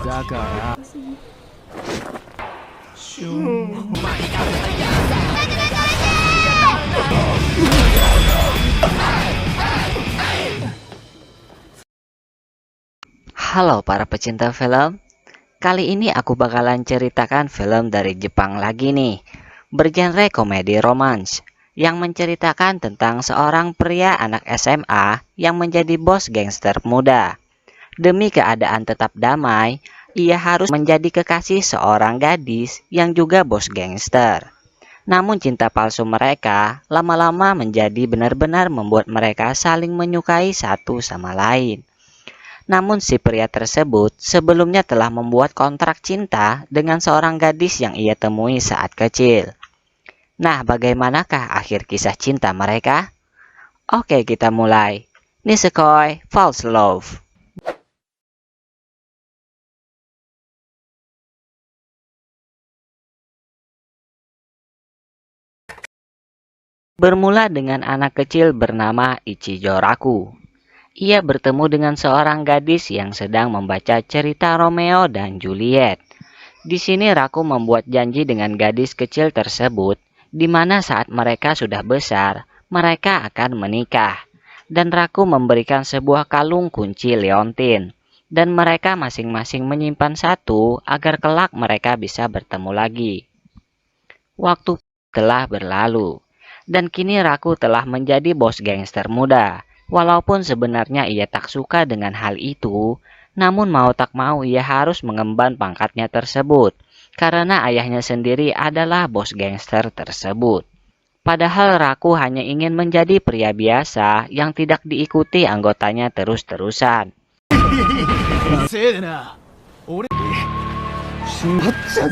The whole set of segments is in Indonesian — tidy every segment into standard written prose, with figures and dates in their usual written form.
だから Halo para pecinta film, kali ini aku bakalan ceritakan film dari Jepang lagi nih, bergenre komedi romance, yang menceritakan tentang seorang pria anak SMA yang menjadi bos gangster muda. Demi keadaan tetap damai, ia harus menjadi kekasih seorang gadis yang juga bos gangster. Namun cinta palsu mereka lama-lama menjadi benar-benar membuat mereka saling menyukai satu sama lain. Namun si pria tersebut sebelumnya telah membuat kontrak cinta dengan seorang gadis yang ia temui saat kecil. Nah, bagaimanakah akhir kisah cinta mereka? Oke, kita mulai. Nisekoi False Love. Bermula dengan anak kecil bernama Ichijo Raku. Ia bertemu dengan seorang gadis yang sedang membaca cerita Romeo dan Juliet. Di sini Raku membuat janji dengan gadis kecil tersebut, di mana saat mereka sudah besar, mereka akan menikah. Dan Raku memberikan sebuah kalung kunci liontin, dan mereka masing-masing menyimpan satu agar kelak mereka bisa bertemu lagi. Waktu telah berlalu, dan kini Raku telah menjadi bos gangster muda. Walaupun sebenarnya ia tak suka dengan hal itu, namun mau tak mau ia harus mengemban pangkatnya tersebut, karena ayahnya sendiri adalah bos gangster tersebut. Padahal Raku hanya ingin menjadi pria biasa yang tidak diikuti anggotanya terus-terusan. せいでな俺しまっちゃう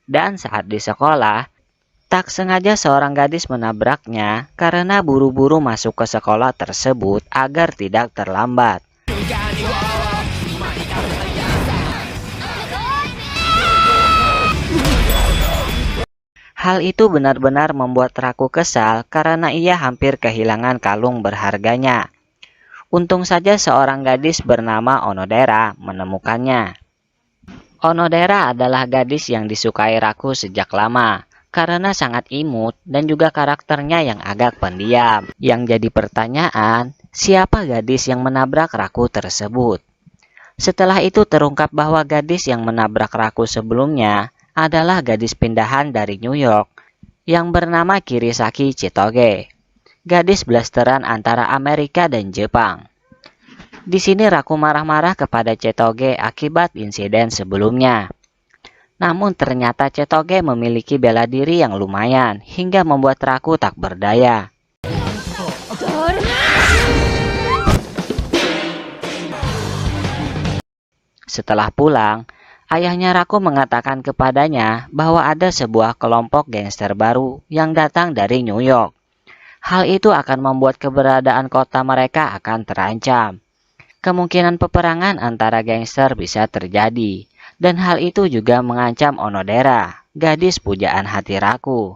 Dan saat di sekolah, tak sengaja seorang gadis menabraknya karena buru-buru masuk ke sekolah tersebut agar tidak terlambat. Hal itu benar-benar membuat Raku kesal karena ia hampir kehilangan kalung berharganya. Untung saja seorang gadis bernama Onodera menemukannya. Onodera adalah gadis yang disukai Raku sejak lama, karena sangat imut dan juga karakternya yang agak pendiam. Yang jadi pertanyaan, siapa gadis yang menabrak Raku tersebut? Setelah itu terungkap bahwa gadis yang menabrak Raku sebelumnya adalah gadis pindahan dari New York yang bernama Kirisaki Chitoge, gadis blasteran antara Amerika dan Jepang. Di sini Raku marah-marah kepada Chitoge akibat insiden sebelumnya. Namun ternyata Chitoge memiliki bela diri yang lumayan hingga membuat Raku tak berdaya. Setelah pulang, ayahnya Raku mengatakan kepadanya bahwa ada sebuah kelompok gangster baru yang datang dari New York. Hal itu akan membuat keberadaan kota mereka akan terancam. Kemungkinan peperangan antara gangster bisa terjadi. Dan hal itu juga mengancam Onodera, gadis pujaan hati Raku.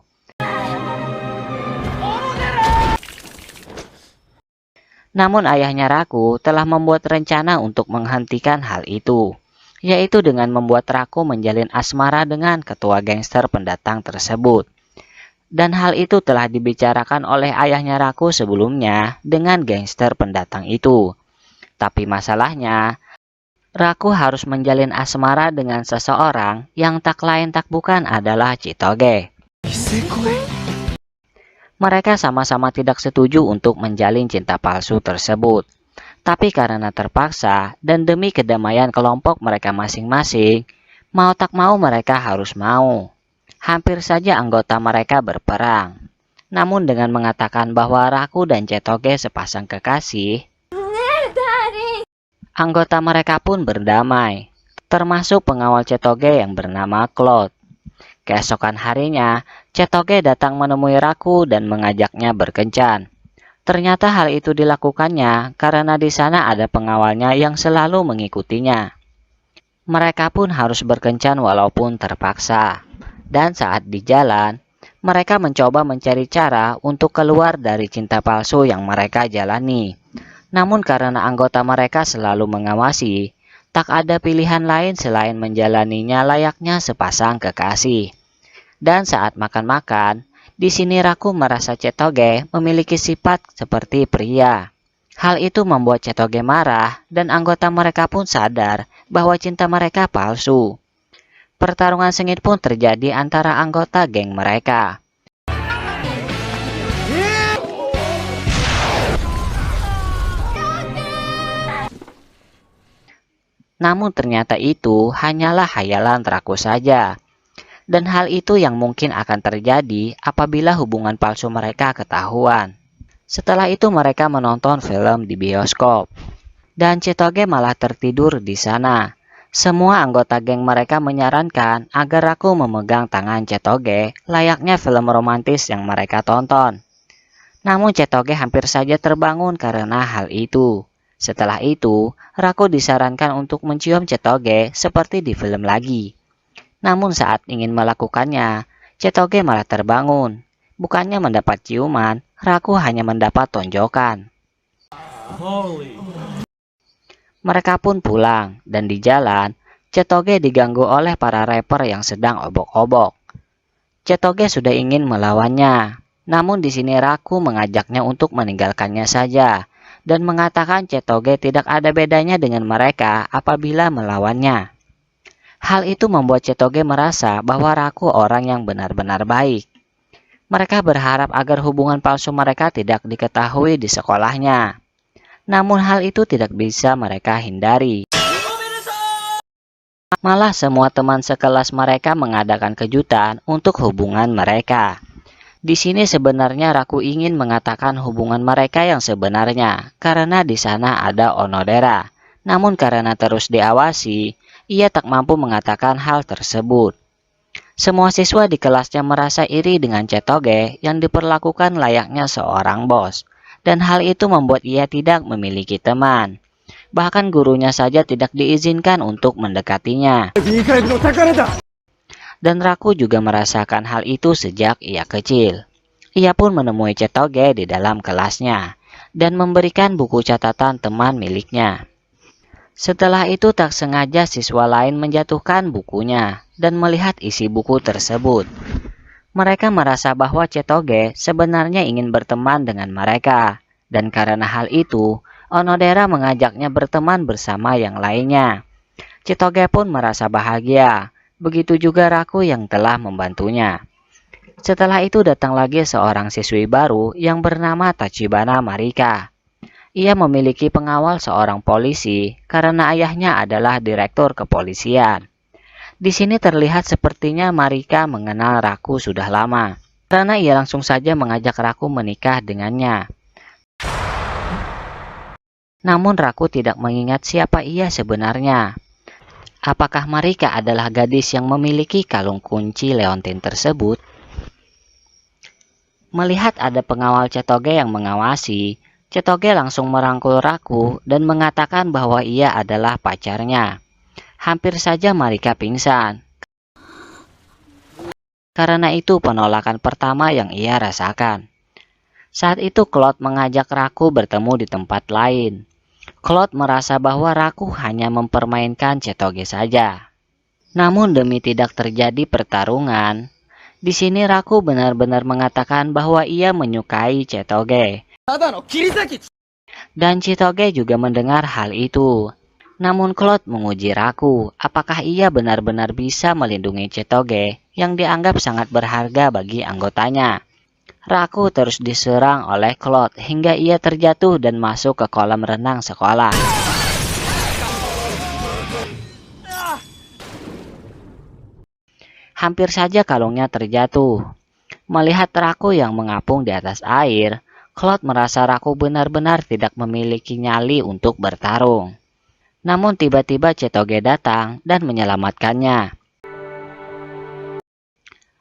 Namun ayahnya Raku telah membuat rencana untuk menghentikan hal itu, yaitu dengan membuat Raku menjalin asmara dengan ketua gangster pendatang tersebut. Dan hal itu telah dibicarakan oleh ayahnya Raku sebelumnya dengan gangster pendatang itu. Tapi masalahnya, Raku harus menjalin asmara dengan seseorang yang tak lain tak bukan adalah Chitoge. Mereka sama-sama tidak setuju untuk menjalin cinta palsu tersebut. Tapi karena terpaksa dan demi kedamaian kelompok mereka masing-masing, mau tak mau mereka harus mau. Hampir saja anggota mereka berperang. Namun dengan mengatakan bahwa Raku dan Chitoge sepasang kekasih, anggota mereka pun berdamai, termasuk pengawal Chitoge yang bernama Claude. Keesokan harinya, Chitoge datang menemui Raku dan mengajaknya berkencan. Ternyata hal itu dilakukannya karena di sana ada pengawalnya yang selalu mengikutinya. Mereka pun harus berkencan walaupun terpaksa. Dan saat di jalan, mereka mencoba mencari cara untuk keluar dari cinta palsu yang mereka jalani. Namun karena anggota mereka selalu mengawasi, Tak ada pilihan lain selain menjalaninya layaknya sepasang kekasih. Dan saat makan-makan, di sini Raku merasa Chetoge memiliki sifat seperti pria. Hal itu membuat Chetoge marah dan anggota mereka pun sadar bahwa cinta mereka palsu. Pertarungan sengit pun terjadi antara anggota geng mereka. Namun ternyata itu hanyalah hayalan Raku saja. Dan hal itu yang mungkin akan terjadi apabila hubungan palsu mereka ketahuan. Setelah itu mereka menonton film di bioskop. Dan Chitoge malah tertidur di sana. Semua anggota geng mereka menyarankan agar Raku memegang tangan Chitoge layaknya film romantis yang mereka tonton. Namun Chitoge hampir saja terbangun karena hal itu. Setelah itu, Raku disarankan untuk mencium Chitoge seperti di film lagi. Namun saat ingin melakukannya, Chitoge malah terbangun. Bukannya mendapat ciuman, Raku hanya mendapat tonjokan. Mereka pun pulang, dan di jalan, Chitoge diganggu oleh para rapper yang sedang obok-obok. Chitoge sudah ingin melawannya, namun di sini Raku mengajaknya untuk meninggalkannya saja, dan mengatakan Chitoge tidak ada bedanya dengan mereka apabila melawannya. Hal itu membuat Chitoge merasa bahwa Raku orang yang benar-benar baik. Mereka berharap agar hubungan palsu mereka tidak diketahui di sekolahnya. Namun hal itu tidak bisa mereka hindari. Malah semua teman sekelas mereka mengadakan kejutan untuk hubungan mereka. Di sini sebenarnya Raku ingin mengatakan hubungan mereka yang sebenarnya karena di sana ada Onodera. Namun karena terus diawasi, ia tak mampu mengatakan hal tersebut. Semua siswa di kelasnya merasa iri dengan Chitoge yang diperlakukan layaknya seorang bos. Dan hal itu membuat ia tidak memiliki teman. Bahkan gurunya saja tidak diizinkan untuk mendekatinya. Dan Raku juga merasakan hal itu sejak ia kecil. Ia pun menemui Chitoge di dalam kelasnya dan memberikan buku catatan teman miliknya. Setelah itu tak sengaja siswa lain menjatuhkan bukunya dan melihat isi buku tersebut. Mereka merasa bahwa Chitoge sebenarnya ingin berteman dengan mereka. Dan karena hal itu, Onodera mengajaknya berteman bersama yang lainnya. Chitoge pun merasa bahagia. Begitu juga Raku yang telah membantunya. Setelah itu datang lagi seorang siswi baru yang bernama Tachibana Marika. Ia memiliki pengawal seorang polisi karena ayahnya adalah direktur kepolisian. Di sini terlihat sepertinya Marika mengenal Raku sudah lama, karena ia langsung saja mengajak Raku menikah dengannya. Namun Raku tidak mengingat siapa ia sebenarnya. Apakah Marika adalah gadis yang memiliki kalung kunci Leontin tersebut? Melihat ada pengawal Chitoge yang mengawasi, Chitoge langsung merangkul Raku dan mengatakan bahwa ia adalah pacarnya. Hampir saja Marika pingsan. Karena itu penolakan pertama yang ia rasakan. Saat itu Claude mengajak Raku bertemu di tempat lain. Claude merasa bahwa Raku hanya mempermainkan Chitoge saja. Namun demi tidak terjadi pertarungan, di sini Raku benar-benar mengatakan bahwa ia menyukai Chitoge. Dan Chitoge juga mendengar hal itu. Namun Claude menguji Raku, apakah ia benar-benar bisa melindungi Chitoge yang dianggap sangat berharga bagi anggotanya. Raku terus diserang oleh Claude hingga ia terjatuh dan masuk ke kolam renang sekolah. Hampir saja kalungnya terjatuh. Melihat Raku yang mengapung di atas air, Claude merasa Raku benar-benar tidak memiliki nyali untuk bertarung. Namun tiba-tiba Chitoge datang dan menyelamatkannya.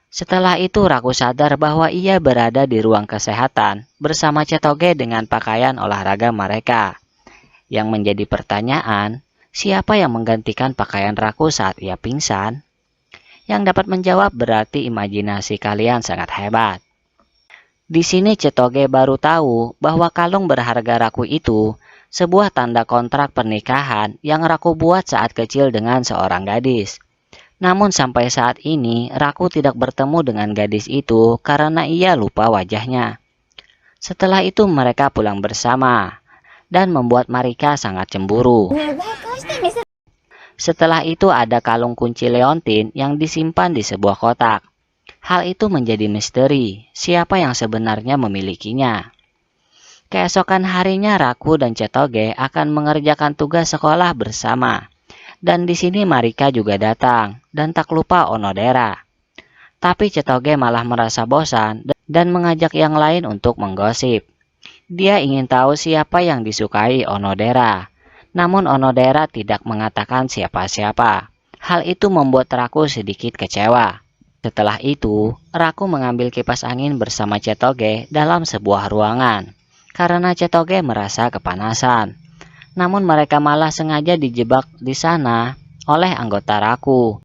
Setelah itu Raku sadar bahwa ia berada di ruang kesehatan bersama Chitoge dengan pakaian olahraga mereka. Yang menjadi pertanyaan, siapa yang menggantikan pakaian Raku saat ia pingsan? Yang dapat menjawab berarti imajinasi kalian sangat hebat. Di sini Chitoge baru tahu bahwa kalung berharga Raku itu sebuah tanda kontrak pernikahan yang Raku buat saat kecil dengan seorang gadis. Namun sampai saat ini Raku tidak bertemu dengan gadis itu karena ia lupa wajahnya. Setelah itu mereka pulang bersama dan membuat Marika sangat cemburu. Setelah itu ada kalung kunci Leontin yang disimpan di sebuah kotak. Hal itu menjadi misteri, siapa yang sebenarnya memilikinya. Keesokan harinya Raku dan Chetoge akan mengerjakan tugas sekolah bersama. Dan di sini Marika juga datang, dan tak lupa Onodera. Tapi Chetoge malah merasa bosan dan mengajak yang lain untuk menggosip. Dia ingin tahu siapa yang disukai Onodera. Namun Onodera tidak mengatakan siapa-siapa. Hal itu membuat Raku sedikit kecewa. Setelah itu, Raku mengambil kipas angin bersama Chetoge dalam sebuah ruangan. Karena Chetoge merasa kepanasan. Namun mereka malah sengaja dijebak di sana oleh anggota Raku.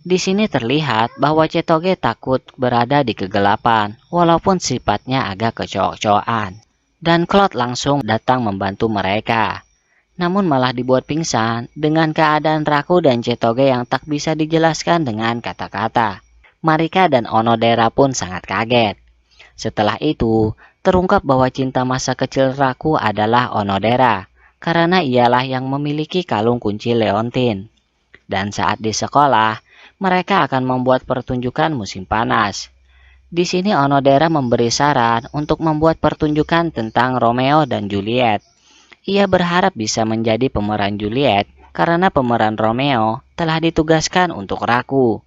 Di sini terlihat bahwa Chetoge takut berada di kegelapan, walaupun sifatnya agak kecoak-coakan. Dan Claude langsung datang membantu mereka. Namun malah dibuat pingsan dengan keadaan Raku dan Chetoge yang tak bisa dijelaskan dengan kata-kata. Marika dan Onodera pun sangat kaget. Setelah itu, terungkap bahwa cinta masa kecil Raku adalah Onodera, karena ialah yang memiliki kalung kunci Leontin. Dan saat di sekolah, mereka akan membuat pertunjukan musim panas. Di sini Onodera memberi saran untuk membuat pertunjukan tentang Romeo dan Juliet. Ia berharap bisa menjadi pemeran Juliet karena pemeran Romeo telah ditugaskan untuk Raku.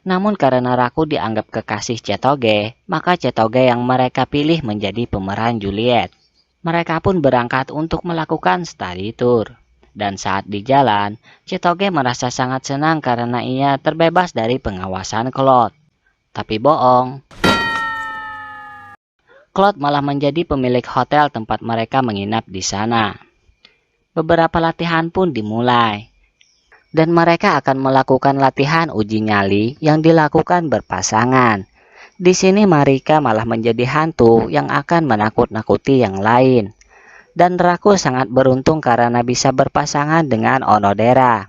Namun karena Raku dianggap kekasih Chetoge, maka Chetoge yang mereka pilih menjadi pemeran Juliet. Mereka pun berangkat untuk melakukan study tour. Dan saat di jalan, Chetoge merasa sangat senang karena ia terbebas dari pengawasan Claude. Tapi bohong. Claude malah menjadi pemilik hotel tempat mereka menginap di sana. Beberapa latihan pun dimulai. Dan mereka akan melakukan latihan uji nyali yang dilakukan berpasangan. Di sini Marika malah menjadi hantu yang akan menakut-nakuti yang lain. Dan Raku sangat beruntung karena bisa berpasangan dengan Onodera.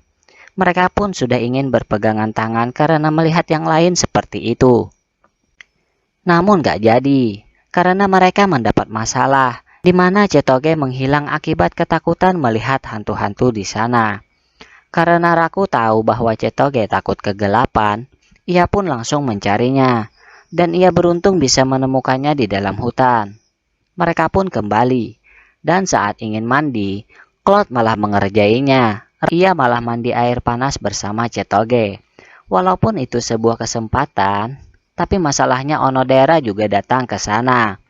Mereka pun sudah ingin berpegangan tangan karena melihat yang lain seperti itu. Namun gak jadi, karena mereka mendapat masalah, di mana Chetoge menghilang akibat ketakutan melihat hantu-hantu di sana. Karena Raku tahu bahwa Chetoge takut kegelapan, ia pun langsung mencarinya, dan ia beruntung bisa menemukannya di dalam hutan. Mereka pun kembali, dan saat ingin mandi, Claude malah mengerjainya. Ia malah mandi air panas bersama Chetoge. Walaupun itu sebuah kesempatan, tapi masalahnya Onodera juga datang ke sana.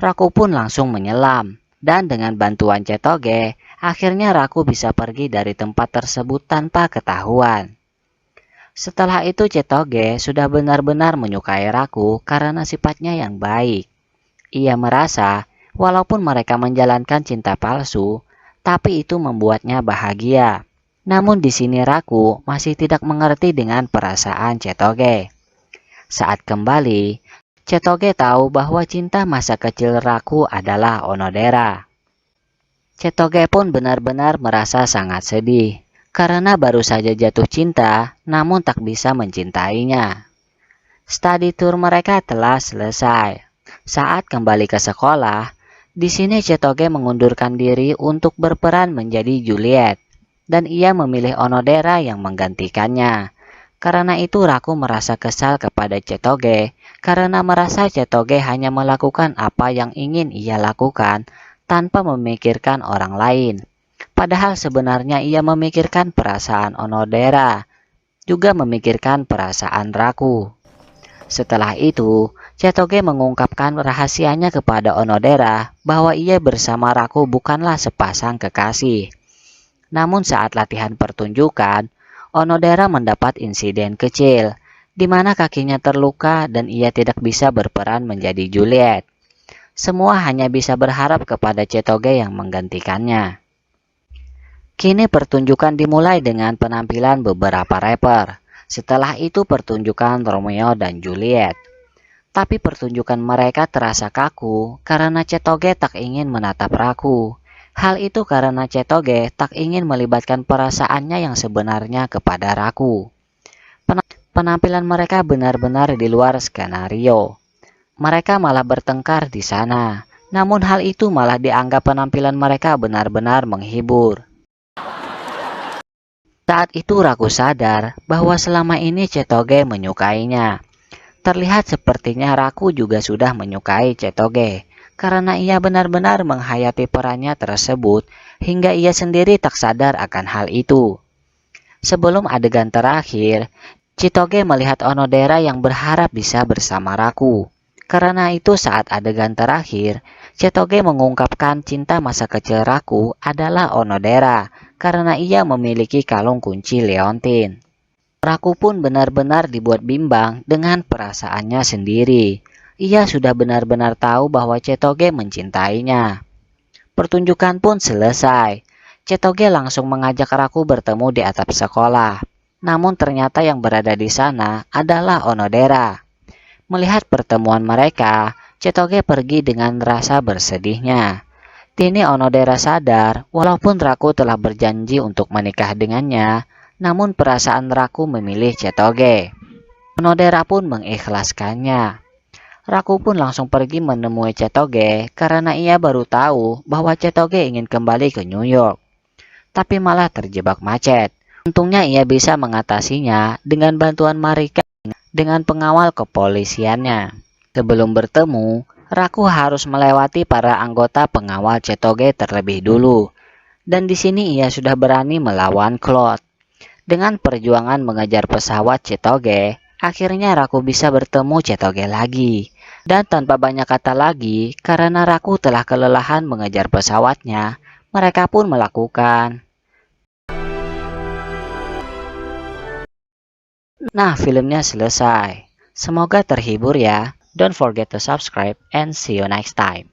Raku pun langsung menyelam, dan dengan bantuan Chetoge, akhirnya Raku bisa pergi dari tempat tersebut tanpa ketahuan. Setelah itu Chetoge sudah benar-benar menyukai Raku karena sifatnya yang baik. Ia merasa walaupun mereka menjalankan cinta palsu, tapi itu membuatnya bahagia. Namun di sini Raku masih tidak mengerti dengan perasaan Chetoge. Saat kembali, Chetoge tahu bahwa cinta masa kecil Raku adalah Onodera. Chetoge pun benar-benar merasa sangat sedih, karena baru saja jatuh cinta, namun tak bisa mencintainya. Study tour mereka telah selesai. Saat kembali ke sekolah, di sini Chetoge mengundurkan diri untuk berperan menjadi Juliet, dan ia memilih Onodera yang menggantikannya. Karena itu Raku merasa kesal kepada Chetoge, karena merasa Chetoge hanya melakukan apa yang ingin ia lakukan, tanpa memikirkan orang lain. Padahal sebenarnya ia memikirkan perasaan Onodera, juga memikirkan perasaan Raku. Setelah itu, Chetoge mengungkapkan rahasianya kepada Onodera bahwa ia bersama Raku bukanlah sepasang kekasih. Namun saat latihan pertunjukan, Onodera mendapat insiden kecil, di mana kakinya terluka dan ia tidak bisa berperan menjadi Juliet. Semua hanya bisa berharap kepada Chetoge yang menggantikannya. Kini pertunjukan dimulai dengan penampilan beberapa rapper. Setelah itu pertunjukan Romeo dan Juliet. Tapi pertunjukan mereka terasa kaku karena Chetoge tak ingin menatap Raku. Hal itu karena Chetoge tak ingin melibatkan perasaannya yang sebenarnya kepada Raku. Penampilan mereka benar-benar di luar skenario. Mereka malah bertengkar di sana. Namun hal itu malah dianggap penampilan mereka benar-benar menghibur. Saat itu Raku sadar bahwa selama ini Chetoge menyukainya. Terlihat sepertinya Raku juga sudah menyukai Chetoge karena ia benar-benar menghayati perannya tersebut hingga ia sendiri tak sadar akan hal itu. Sebelum adegan terakhir, Chitoge melihat Onodera yang berharap bisa bersama Raku. Karena itu saat adegan terakhir, Chitoge mengungkapkan cinta masa kecil Raku adalah Onodera karena ia memiliki kalung kunci Leontin. Raku pun benar-benar dibuat bimbang dengan perasaannya sendiri. Ia sudah benar-benar tahu bahwa Chitoge mencintainya. Pertunjukan pun selesai. Chitoge langsung mengajak Raku bertemu di atap sekolah. Namun ternyata yang berada di sana adalah Onodera. Melihat pertemuan mereka, Chitoge pergi dengan rasa bersedihnya. Kini Onodera sadar walaupun Raku telah berjanji untuk menikah dengannya, namun perasaan Raku memilih Chitoge. Onodera pun mengikhlaskannya. Raku pun langsung pergi menemui Chitoge karena ia baru tahu bahwa Chitoge ingin kembali ke New York. Tapi malah terjebak macet. Untungnya ia bisa mengatasinya dengan bantuan Marika dengan pengawal kepolisiannya. Sebelum bertemu, Raku harus melewati para anggota pengawal Chitoge terlebih dulu. Dan di sini ia sudah berani melawan Claude. Dengan perjuangan mengejar pesawat Chitoge, akhirnya Raku bisa bertemu Chitoge lagi. Dan tanpa banyak kata lagi, karena Raku telah kelelahan mengejar pesawatnya, mereka pun melakukan. Nah, filmnya selesai. Semoga terhibur ya. Don't forget to subscribe and see you next time.